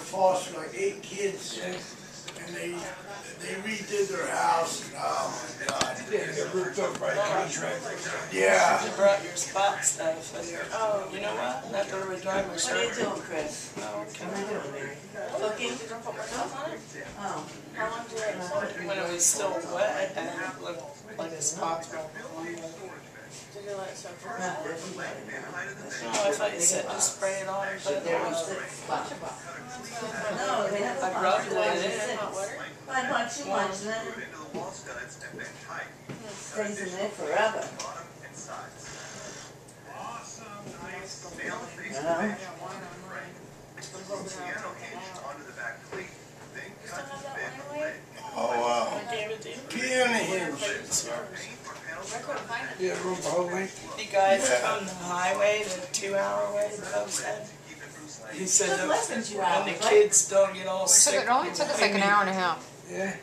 fostered like 8 kids, and they redid their house. And, oh my God! Yeah, they got ripped up by contractors. Yeah. You brought your spot stuff. And you know what? Not that we drive my shirt. What are you doing, Chris? Oh, okay. What are you doing, Mary? Cooking? Did you put my stuff on it? Oh. How long did it soak? When it was still wet and it looked like the spots were on it. Did you let it soak for a Not while? this way. No, I thought you said just spray it on and put it There on. was 6 spots. No, they have a I rubbed it in. six. Hot water? Not much too much, and then it stays in there forever. You know? Oh wow. I gave it to you. Piano hinge. Yeah, run the whole length. You guys on the highway, the 2-hour way, the Pope said. He said that Less than 2 when hours, the right? kids don't get all sick. It only took us like an hour and a half. Yeah.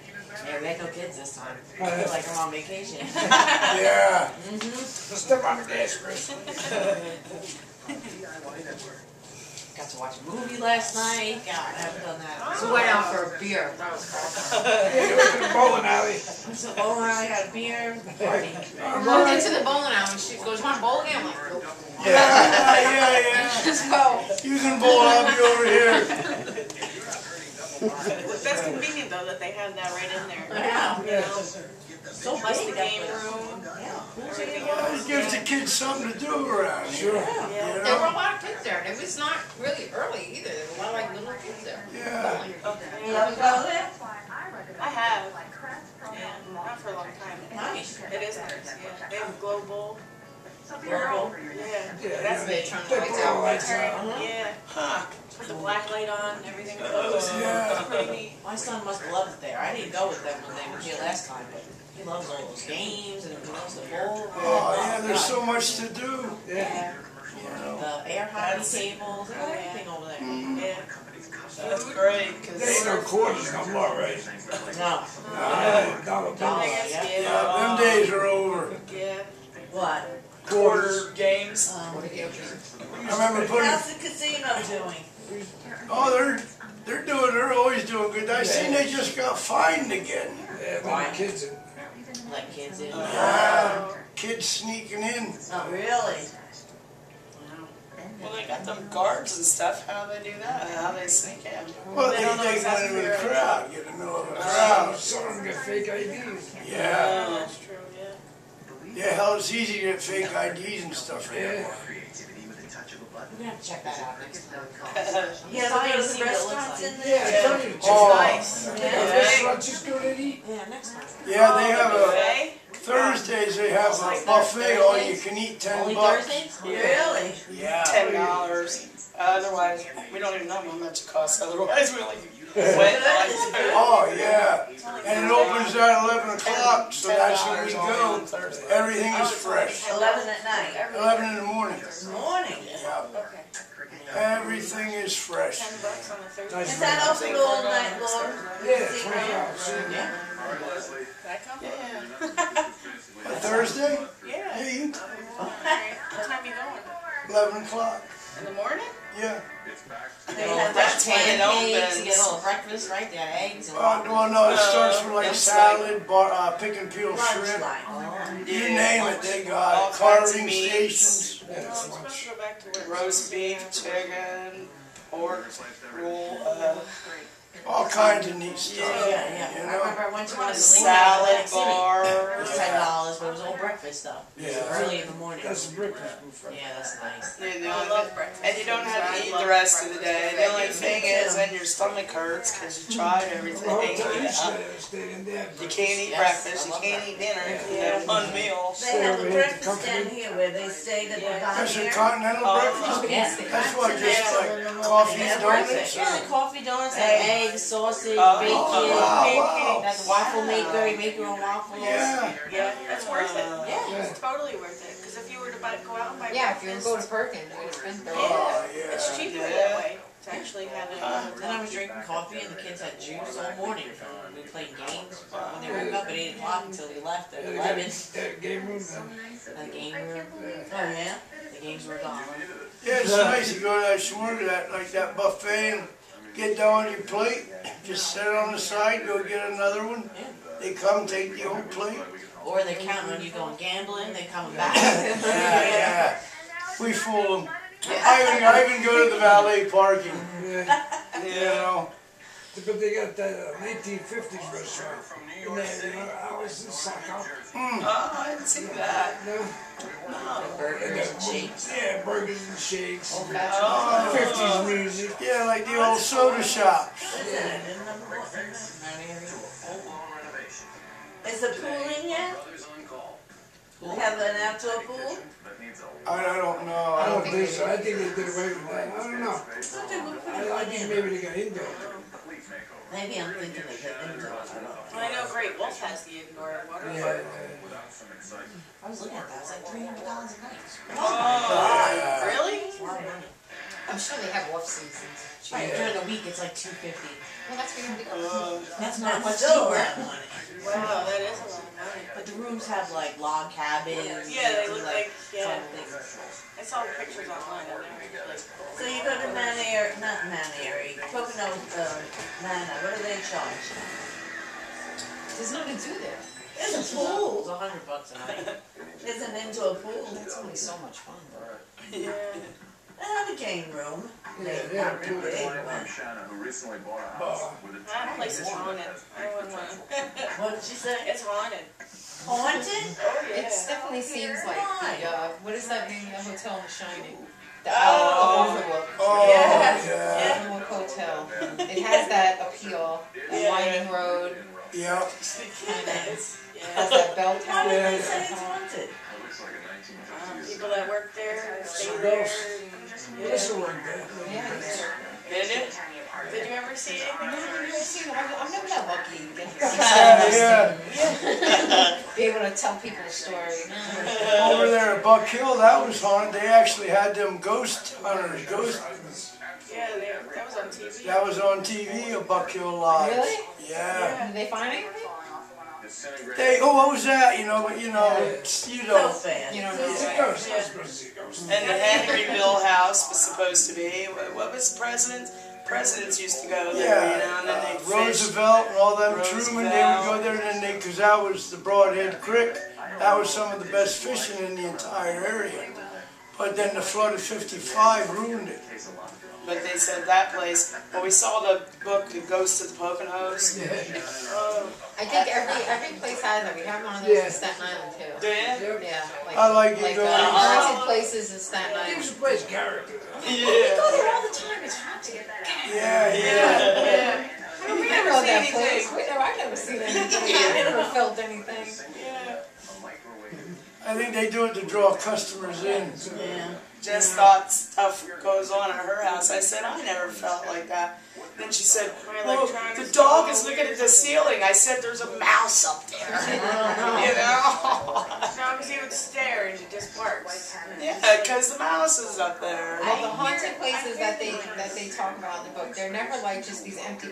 Yeah, we had no kids this time. I feel like I'm on vacation. Yeah. Step on the gas, Chris. Got to watch a movie last night. God, I haven't done that. We went out for a beer. That was awesome. Yeah, you went to the bowling alley. So, oh, I got a beer. Party. We walked into the bowling alley and she goes, "Want to bowl again?" I'm like, "Nope." Yeah. Just go. You can bowl, I'll be over here. That's convenient though that they have that right in there. Yeah. You know? So Plus big the up game there. room, Yeah. everything It else. gives the kids something to do around here. Yeah. You There were a know? lot of kids there, and it was not really early either. There were a lot of like little kids there. Yeah. You ever go there? I have. Yeah, not for a long time. Nice. It is nice, yeah. They have global. Global. Yeah. Yeah, That's They big. turn the they lights put all out. lights out. Yeah. Huh. With the black light on, everything closed. Yeah. It's pretty neat. My son must have loved it there. I didn't go with them when they were here last time, but he loves all those games and he loves the bowl. Oh yeah, there's so much to do. Yeah. You know. The air hockey tables, and everything over there. Yeah. That's great, There ain't no because quarters no more, right? No. Dollar Dollar, bills. yeah. Yeah, them days are over. Yeah. What? quarter games. I remember putting. How's the casino doing? Oh, they're always doing good. I seen they just got fined again. Yeah, let the kids in. Let kids in. Kids sneaking in. Oh, really? Well, they got them guards and stuff. How do they do that? How do they sneak in? Well, They don't know they exactly went into the where- crowd, get to know the crowd. Some of them got fake IDs. Yeah. Oh, that's true, yeah. Yeah, hell, it's easy to get fake IDs and stuff anymore. We're gonna have to check that out next time. Yeah, Yeah, but the there's restaurants in Yeah, there. I told you to check Oh. it out. Nice. The Yeah. restaurants just go to eat. Yeah, next time. Yeah, they have a Okay. Thursdays. They have a buffet. All you can eat, Only $10. Thursdays? Yeah. Really? Yeah. $10. Otherwise, we don't even know how much it costs. Otherwise, we only went like Oh yeah, and it opens at 11 o'clock, so that's when we go. Everything is fresh. 11 at night. 11 in the morning. Morning. Yeah. Okay. Everything is fresh. $10 on a Thursday. Nice. Is that open all night, Lord? Yeah, 24 hours. Yeah. Can I come? Yeah. A Thursday? Yeah. Yeah, you. Alright. What time you going? 11 o'clock. In the morning? Yeah. They have That's that when it pancakes, you opens. get all the breakfast, right? They have eggs and Well, no, it starts with like That's salad, pick and peel lunch shrimp. like. You name it, they got All it. kinds of Carving meats. stations. Yeah, Oh, that's I'm supposed lunch. to go back to work. Roast beef, chicken, pork, roll, All kinds of neat stuff. Yeah, yeah. You I know? remember I went to one of the salad It bar. was $10, but it was all breakfast stuff. Yeah. Early in the morning. That's the breakfast buffet. Yeah, that's nice. I love breakfast. And you don't have to eat the rest of the day. The only thing is when your stomach hurts because you tried everything. The hotel you Yeah. stayed in there. You can't eat Yes, breakfast, I you love can't that. eat dinner, you Yeah. have one meal. They have the Stay breakfast comfortable. down here where they stay that we're down That's a here. continental Oh. breakfast. Yes, That's what, just continental in the like morning. coffee They and have donuts? breakfast. Yeah, like coffee donuts, Eggs. and eggs, sausage, Oh, bacon, wow. that's waffle maker, you make your own waffles. Yeah. Yeah, that's worth it. Yeah. It's totally worth it. Because if you were to go out and buy Yeah, if you breakfast, go to Perkins, you spend $30. Oh, yeah. it's cheaper Yeah. that way to actually have it. Then I was drinking coffee and the kids had juice all morning. We played games when they woke up at 8 o'clock until we left at Yeah, they got 11. that game room then. The game room. Oh yeah? The games were gone. Yeah, it's nice to go to that shore, that buffet, and get done with your plate, just set it on the side, go get another one. They come take the old plate. Or they're counting on you going gambling, they coming back. Yeah. We fool them. I even go to the valet parking. Yeah. You know. But they got that 1950s restaurant. And they, I was in Sacco. Oh, I didn't see that. No? Burgers and shakes. Yeah, burgers and shakes. Old fashioned. 50s music. Yeah, like the old soda shops. Is the pool in yet? We have an outdoor pool? I don't know. I don't think so. I think they did away with that. I don't know. I thought they would put I it think in. maybe they got indoor. Maybe I'm thinking they put indoor. I don't know. Well, I know Great Wolf has the indoor water. Yeah. I was looking at that, it was like $300 a night. Oh, really? It's a lot of money. I'm sure they have off seasons. Right, during the week it's like $250. Well, that's where you're gonna go. That's not much cheaper. Wow, that is a lot of money. But the rooms have like log cabins. Yeah, they and, look like, yeah. fun things. I saw the pictures online and they're like, So you go to not Manary, Poconos, Mana, what do they charge? There's nothing to do there. There's a pool. It's $100 a night. There's an indoor pool. That's gonna be so much fun, though. yeah. They have a game room. Yeah, they have Not big, but- That place is haunted. I wouldn't want What did you say? It's haunted. Haunted? Oh, yeah. It definitely seems like the, what is that name, the hotel in The Shining? The Oh. Overlook. Oh, Yeah. yeah. Overlook Hotel. It has that appeal, that Yeah. winding road, Yeah. kind of, Kids. has Yeah. that bell Why tower. did they say it's haunted? People that work there, stay there. Well, this will work there. Yeah, Did it? Did you ever see anything? I'm never that lucky to get to Yeah, see be able to tell people a story. yeah. Over there at Buck Hill, that was haunted. They actually had them ghost hunters, ghost. Yeah, that was on TV. That was on TV, a Buck Hill Live. Really? Yeah. Did they find anything? They, oh, what was that? You know, but you know, you So don't. fan. You don't know. It's a ghost. I was supposed to see a ghost. And the Henryville house was supposed to be, what was the president? Presidents used to go there, you know, and then they'd fish. Roosevelt and all them Roosevelt. Truman, they would go there, and then they, because that was the Broadhead Creek, that was some of the best fishing in the entire area. But then the flood of '55 ruined it. But they said that place, well, we saw the book, The Ghost of the Poconos. I think every place has it. We have one of those in Staten Island too. Do you? Yeah, I like it going. haunted places in Staten Gives Island. the place character. We Yeah. go there all the time. It's haunted. Yeah, yeah. Yeah. We never know that place. I've never seen anything. I've never felt anything. I think they do it to draw customers in. Yeah. Just thought stuff goes on at her house. I said, I never felt like that. Then she said, well, the dog is looking at the ceiling. I said, there's a mouse up there. You know? No, because he would stare and it just barks. Yeah, because the mouse is up there. Well, the haunted places that they talk about in the book, they're never like just these empty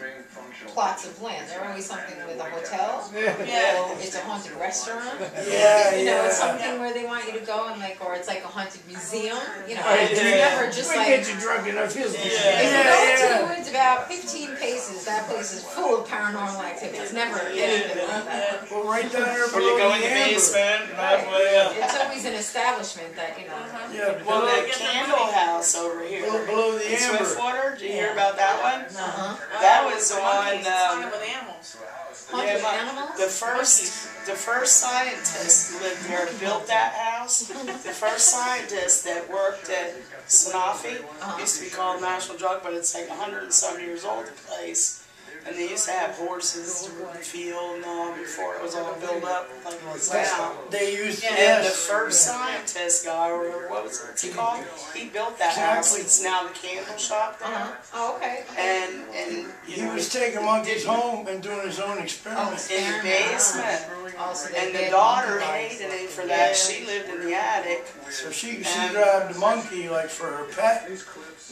plots of land. They're always something with a hotel. Yeah. Or it's a haunted restaurant. Yeah, You know, it's yeah. something where they want you to go and like, or it's like a haunted museum. You know, Right, it's yeah. never just We like. get you drunk enough, he'll If Yeah, you go into yeah. the woods about 15 paces, that place is full of paranormal activity. It's never anything like that. Well, right down there Or below you go the in the Amber. basement. It's always an establishment that, you know. Yeah, Well, below, the candle house over here. below the In Amber. Swiftwater, did you hear about that one? Uh-huh. That was Monkeys, it's haunted on, with animals. Haunted but animals? the first scientist lived there, built that house. The first scientist that worked at Sanofi, used to be called National Drug, but it's like 100 and some years old, the place. And they used to have horses in the field and all before it was all built up like it was now. They used, And the yes. first scientist guy, or whatever, what's he called? He built that house. Exactly. It's now the candle shop there. Oh, okay. And He was taking monkeys home and doing his own Oh, experiments. in the basement. Oh, so they And the did daughter monkey bars. hated him for that. She lived in the attic. So she grabbed the monkey like for her pet.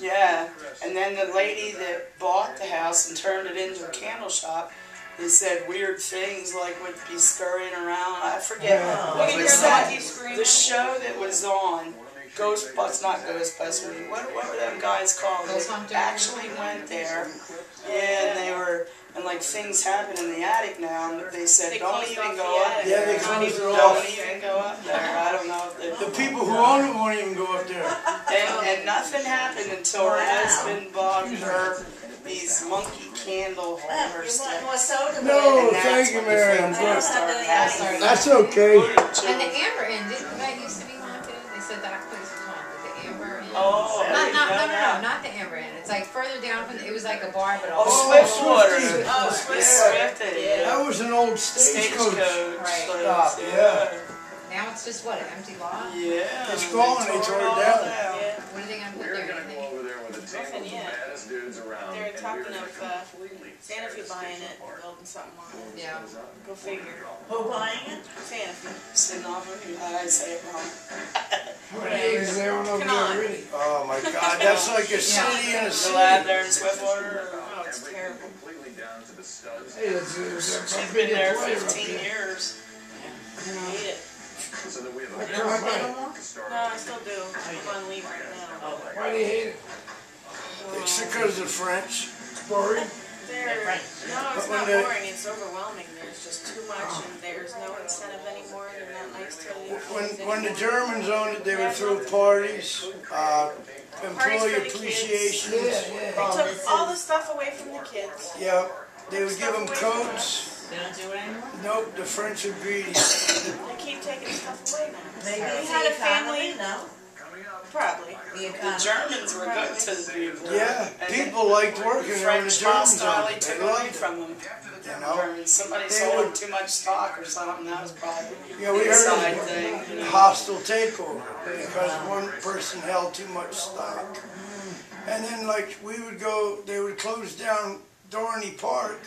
Yeah. And then the lady that bought the house and turned it into a candle shop, they said weird things like would be scurrying around. I forget. Yeah. What You was hear the that? monkeys screaming? The show that was on not Ghostbusters, what were them guys called? Ghost They Hunter? actually went there, yeah, and they were, and like things happen in the attic now, and they said, They don't closed even off go the up attic. there. Yeah, they Don't closed it even off. go up there, I don't know if they. The people who own it won't even go up there. And nothing happened until her husband bought her these monkey candle holder sticks. more soda? No, And that's thank you, when the Mary. things I'm good. started happening. That's okay. And the Amber Inn, didn't that used to be haunted? They said that place was haunted, the Amber Inn. Oh, I didn't know No, that. not the Amber Inn. It's like further down from, it was like a bar, but Oh, all. Swiftwater. Swifty. Oh, Swifty. Yeah. That was an old stagecoach. Right. Stop, yeah. Now it's just what, an empty lot? Yeah. It's gone, they tore it down. Yeah. What are they gonna put there, anything? Nothing yet. They're talking of Santa Fe buying it and building something on it. Yeah. Go figure. Who buying it? Santa Fe. Sonoma, I say it wrong. How many acres is there on over there already? Oh my God, that's like a city in a The lab city. there in Swiftwater. Oh, it's terrible. Hey, it's She's a been big there employer up 15 there. years. I hate it. What You don't kind play of- no more? No, I still do. I'm on leave right now. Why do you hate it? It's because of French. It's boring? They're, Right. no, it's But not when they- boring. It's overwhelming. There's just too much, and there's no incentive anymore. They're not nice to the When the Germans owned it, they would throw parties, employee appreciation. Yeah, They took all the stuff away from the kids. Yeah, they would give them coats. They don't do it anymore? Nope, the French are greedy. They keep taking stuff away now. Maybe We it's had the a family, economy, no? probably. The The economy. Germans were good to the people. Yeah, And people liked working the there when the French Germans hostile, owned they it. took They away loved it. from them. You know? Germans. Somebody They sold would- them too much stock or something. That was probably Yeah, we the heard side of thing. You know. hostile takeover because one person held too much stock. And then like we would go, they would close down Dorney Park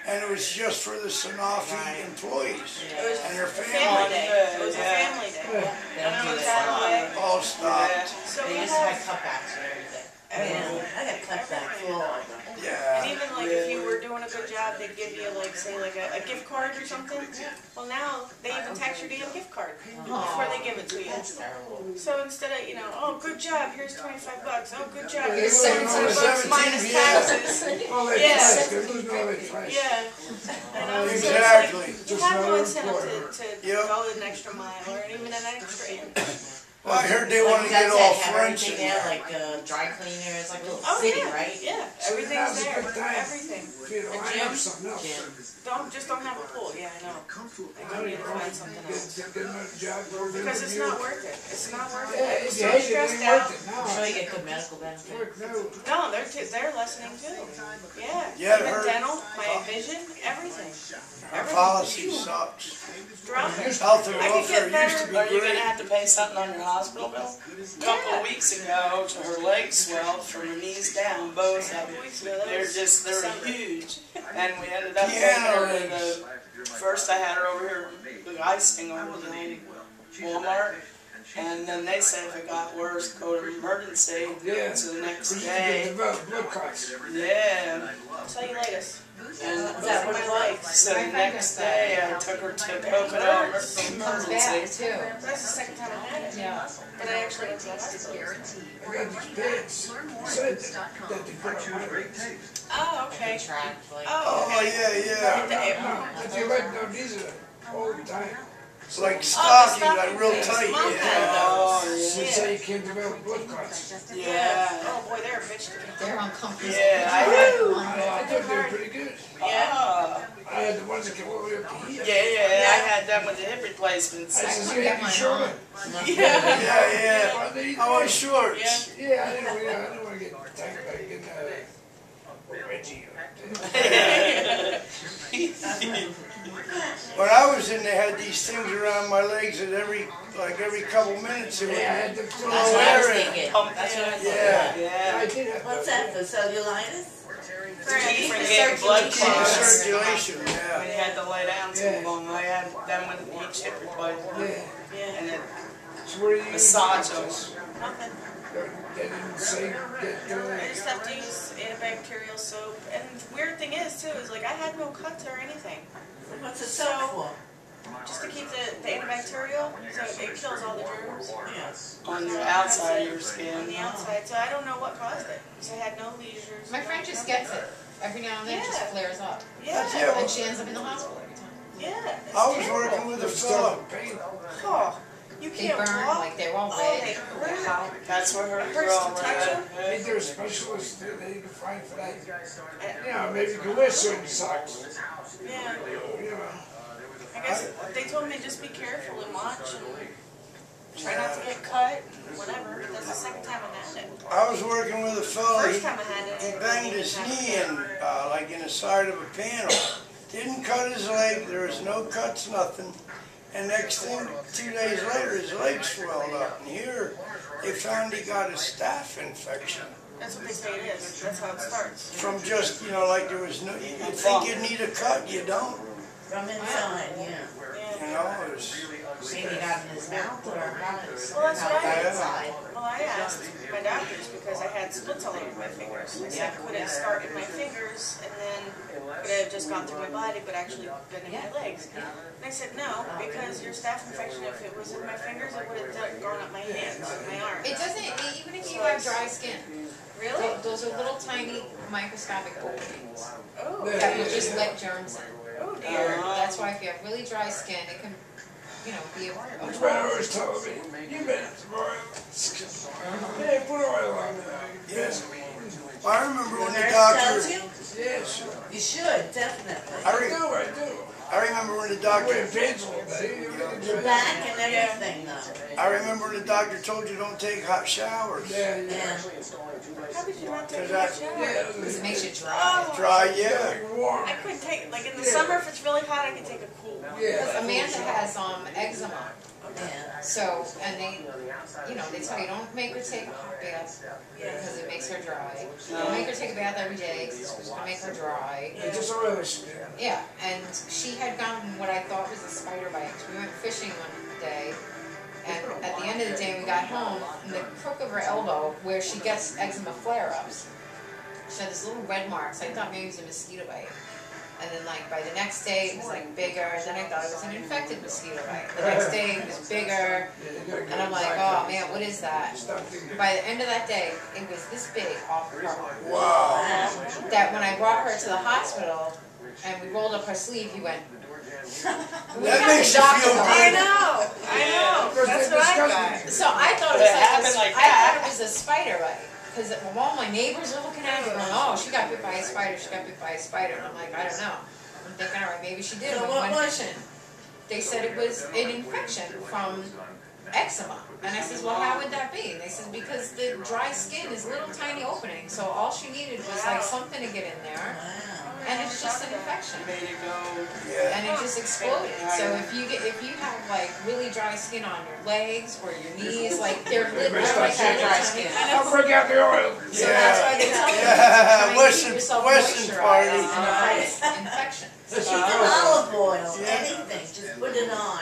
and it was just for the Sanofi employees It was and their family families. day. It was a Yeah. family day. They don't do It was that. that way. All stopped. So They we used to have have, cutbacks and everything. Yeah, I got cutback full. and Yeah. even like if you were doing a good job, they'd give you like, say like a gift card or something. Well now, they even tax your damn gift card before they give it to you. That's terrible. So instead of, oh, good job, here's $25. Oh, good job, Here's here's $17 minus 17, yeah. taxes. All that Yeah. flesh, they're losing all that flesh. Yeah. And I was Exactly. you Just have no another incentive employer. to Yep. go an extra mile or even an extra inch. Well, I heard they Like want to you guys get said, all have French in everything there, there. like dry cleaners, like a little Oh city, yeah, right? yeah, So everything's now's a there, good time everything. for you to line gym? up something else. Gym. Just don't have a pool. Yeah, I know. I need to find something else Get another job. go because to it's you. not worth it. It's not worth Yeah, it. I'm if so you hate it, it stressed ain't out. worth it. I'm sure No. you get good medical benefit. Work, no. No, they're listening too. Yeah, Yeah, even her- dental, my vision, everything. Our policy sucks. Drop it. Health and I could welfare get used to be Are you great. gonna have to pay something on your hospital bill? A couple of weeks ago, her legs swelled from her knees down, both of them. They're huge. And we ended up taking her to the, first I had her over here, the icing over the Walmart. And then they said if it got worse, go to emergency. Yeah. So the next Because you day, can develop blood clots. yeah. Cellulitis. And Is that what it was? so the next day I took her to Poconos It's bad emergency. too. That's the second time I had it. Yeah. But I actually went to the hospital. I got these pants. Said that they put on my legs. Oh, okay. Track, like, Oh, Oh, okay. yeah, yeah. No, if you let no, these are all the time. It's like stockings, like real things. tight. Mom Yeah. had Oh, They yeah. say you can't develop blood clots. Yeah. Oh boy, they're a bitch to get. They're uncomfortable. Yeah, I had, I thought they were pretty good. yeah. I had the ones that came all the way up to here. Yeah, I had them with the hip replacements. I said, I you get have mine sure. on. Yeah. Yeah, yeah. Why they eat I want those? shorts. Yeah, I didn't want to get tagged by getting Reggie. When I was in, they had these things around my legs at every couple minutes. It would Yeah, I had to that's what I was wear it. thinking. That's what I thought. Yeah. Yeah. I did have What's that, for cellulitis? Keep from getting blood Keep the clots. circulation, When yeah. you had to lay down too Yeah. long, I had them with each hip replacement. Yeah. Yeah. And then So what do you massage them. Nothing. They didn't say get I just have to use antibacterial soap. And the weird thing is too, is like I had no cuts or anything. What's it So- soap for? just to keep the antibacterial, so it kills all the germs On the outside of your on skin. the outside. So I don't know what caused it. So I had no lesions. My friend just gets it. Every now and then it just Yeah. flares up. That's Yeah, it. And she ends up in the hospital every time. yeah. It's I was terrible. working with a It's fella. still pain. Oh, you They can't burn, walk. like they're all Oh, red. they They're hurt. hot. That's what hurt Hurts all to touch them. I think there's specialists that they can find for that. Yeah, maybe you can wear certain socks. Yeah. You know. I guess they told me just be careful and watch and try not to get cut and whatever. That's the second time I've had it. I was working with a fella. First time I had it, He I banged didn't his even have knee it. in, like in the side of a panel. Didn't cut his leg. There was no cuts, nothing. And next thing, 2 days later, his leg swelled up. And here, they found he got a staph infection That's what they say it is. That's how it starts. from just, like there was no. You think you need a cut, you don't. From inside, yeah. You Yeah. know, it was. Maybe not in his mouth or how it's, Well, that's how what I it's had. inside. Well, I asked my doctors because I had splits all over my fingers. I said, could it start in my fingers and then could it have just gone through my body but actually been in my legs? And I said, no, because your staph infection, if it was in my fingers, it would have gone up my hands, my arms. It doesn't, even if you have dry skin, Really? those are little tiny microscopic openings Oh, that will just let germs in. oh dear. That's why if you have really dry skin, it can, be a My friend always told me, you better oil. Hey, put oil on there. Yes. I remember The when the nurse doctor. tells you? Yeah, sure. You should, definitely. I do. I remember when the I doctor. wear pants all day. The back and everything though. I remember when the doctor told you don't take hot showers. Yeah, Yeah. How could you not take Cause a I- shower? because it makes you dry. Oh, Dry, yeah. warm. I couldn't take, like in the summer if it's really hot, I can take a cool one. Because Yeah. Amanda has eczema, Yeah. so, and they tell you don't make her take a hot bath because it makes her dry. Don't make her take a bath every day because it's supposed to make her dry. Yeah, just oil the skin. Yeah, and she had gotten what I thought was a spider bite. We went fishing one day, and at the end of the day we got home, in the crook of her elbow, where she gets eczema flare-ups, she had this little red marks. I thought maybe it was a mosquito bite. And then by the next day it was bigger, and then I thought it was an infected mosquito bite. The next day it was bigger, and I'm like, oh man, what is that? By the end of that day, it was this big off her arm. Wow. That when I brought her to the hospital, and we rolled up her sleeve, he went, That makes you feel I good. know. That's what I got. So I thought But it happened like I thought that. it was a spider bite. Because all my neighbors are looking at it going, oh, she got bit by a spider, she got bit by a spider. And I'm like, I don't know. I'm thinking, all right, maybe she did. So when we what went was fishing. They said it was an infection from eczema. And I said, well, how would that be? And they said, because the dry skin is little tiny openings. So all she needed was something to get in there. Wow. And it's just an infection. Made it go. Yeah. And it just exploded. So if you have really dry skin on your legs or your knees, they're literally Start have shaking. dry skin. I'll break out the oil. So that's why they tell you Yeah, try and Western- keep yourself Western moisturized party. and fight infections. Even olive oil, anything, just put it on.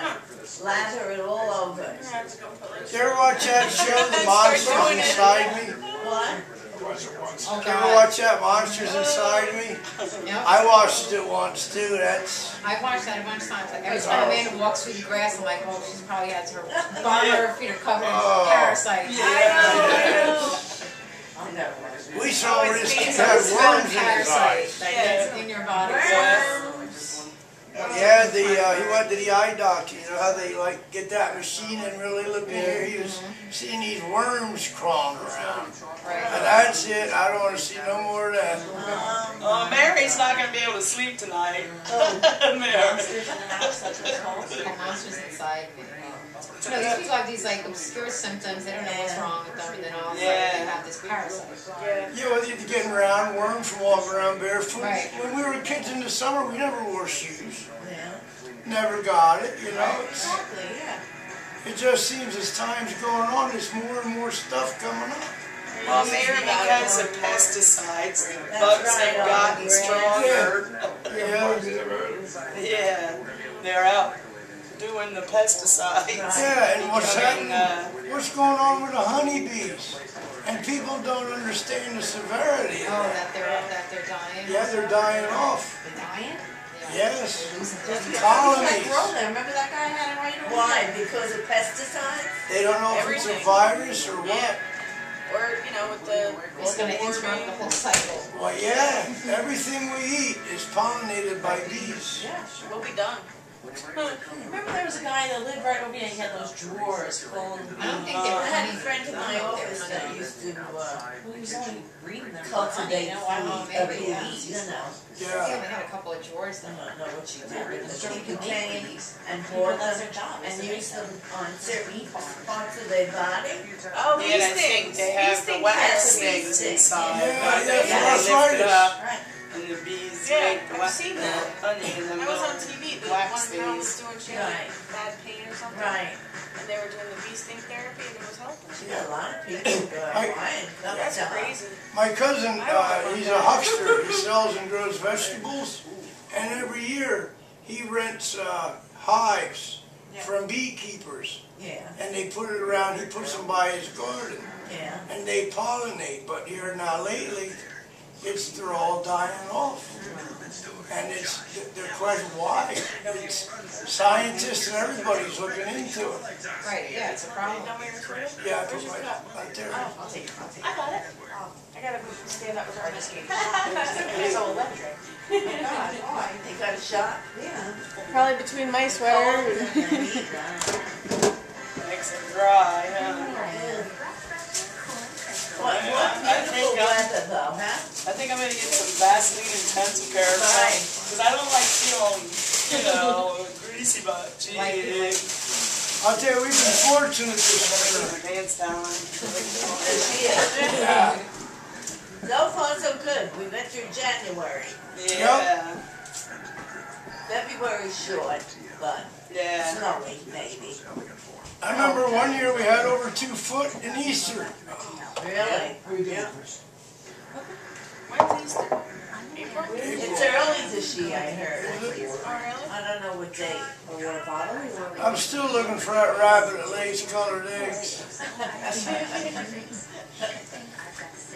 Lather it all over. You ever watch that show, The Monsters Inside Me? What? Oh You ever God. watch that, Monsters Inside Me? Yep. I watched it once too. That's. I've watched that a bunch of times. Every time Amanda walks through the grass, I'm like, oh, she's probably had her bottom of her feet are covered in parasites. I'll never watch it. We saw Oh, this it's kid being had It's not a worms in his parasite eyes. that gets in your body. Yeah, he went to the eye doctor. You know how they get that machine and really look in here. He was seeing these worms crawling around. Right. And that's it. I don't want to see no more of that. Oh, Mary's not going to be able to sleep tonight. Mary. Monsters in the house, that's what it's called. The monsters inside me. You know, these people have these obscure symptoms. They don't know what's wrong with them, and then all of a sudden they have this parasite. Yeah. Yeah, well, you're getting around worms from walking around barefoot. Right. When we were kids in the summer, we never wore shoes. Yeah. Never got it, you know. Exactly, yeah. It just seems as time's going on, there's more and more stuff coming up. Well, maybe because of pesticides, bugs have gotten stronger. Yeah, Yeah, they're out doing the pesticides. yeah, and what's Becoming, happening? What's going on with the honeybees? And people don't understand the severity of Oh, that. that they're dying. Yeah, they're dying off. They're dying? Yes. That Colonies. girl there, remember that guy had it right over Why? there? Because of pesticides? They don't know if it's a Everything. virus or what. Yeah. Or, you know, with the It's gonna global interrupt the warming. whole cycle. Well, yeah, everything we eat is pollinated by bees. Yeah, sure. We'll be done. Remember there was a guy that lived right over here, he had those drawers full of I don't think I they were had a honey. friend in my office that used to well, he was only breeding them. cultivate You know, I don't know, food, maybe, yeah. bees, you know. They Yeah. only had a couple of drawers I then. don't know what she did, but But she she could could make take these. and People, boil that's them their job, is and to use make them on certain parts of their body. Oh, Yeah, these and I think things. they These have the things wax has things these inside. Yeah, Right? yeah, They that's lift it right. up, Right. and the bees Yeah, make the I've wax, seen the that. honey and then I was on they'll TV. The wax one girl was these. doing, she had like Right. bad pain or something. Right. And they were doing the bee sting therapy and it was helping. Yeah, a lot of people go blind. That's crazy. My cousin, he's a huckster. He sells and grows vegetables, and every year he rents hives from beekeepers, Yeah, and they put it around. He puts them by his garden, yeah. and they pollinate. But here now lately, they're all dying off, and they're quite why. It's scientists and everybody's looking into it. Right, yeah, it's a problem. Tell me your toilet? Yeah, I put my right there. Oh, I'll take it, I'll take I it. got it. I gotta stand up with our skating. It's so electric. God, why? They got a shot? Yeah. Probably between my sweater and Makes it dry, huh? What beautiful weather though, huh? I think I'm gonna get some Vaseline intensive pair Right. because I don't like feeling, you know, greasy, but gee, I'll tell you, we've been fortunate this winter. my pants down. This year. Yeah. So far so good. We went through January. Yeah, February's short, but yeah. snowy maybe. I remember one year we had over 2 foot in Easter. Really? Yeah. when's Easter? April? It's early this year, I heard. Oh, really? I don't know what date. Or what bottle you want? I'm still looking for that rabbit that lays colored eggs.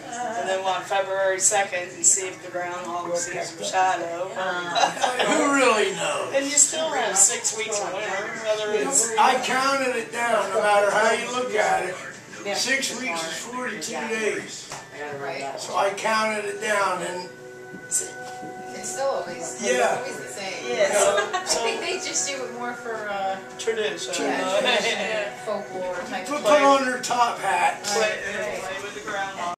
And then on February 2nd, you see if the groundhog sees some shadow. Who really knows? And you still have 6 weeks of winter, whether it's I counted it down, no matter how you look at it. 6 weeks is 42 days. Right? So I counted it down, and It's still always, Yeah. always the same. yeah, so, I think they just do it more for, tradition. yeah, tradition, folklore type put of on their top hat. Play with the groundhog.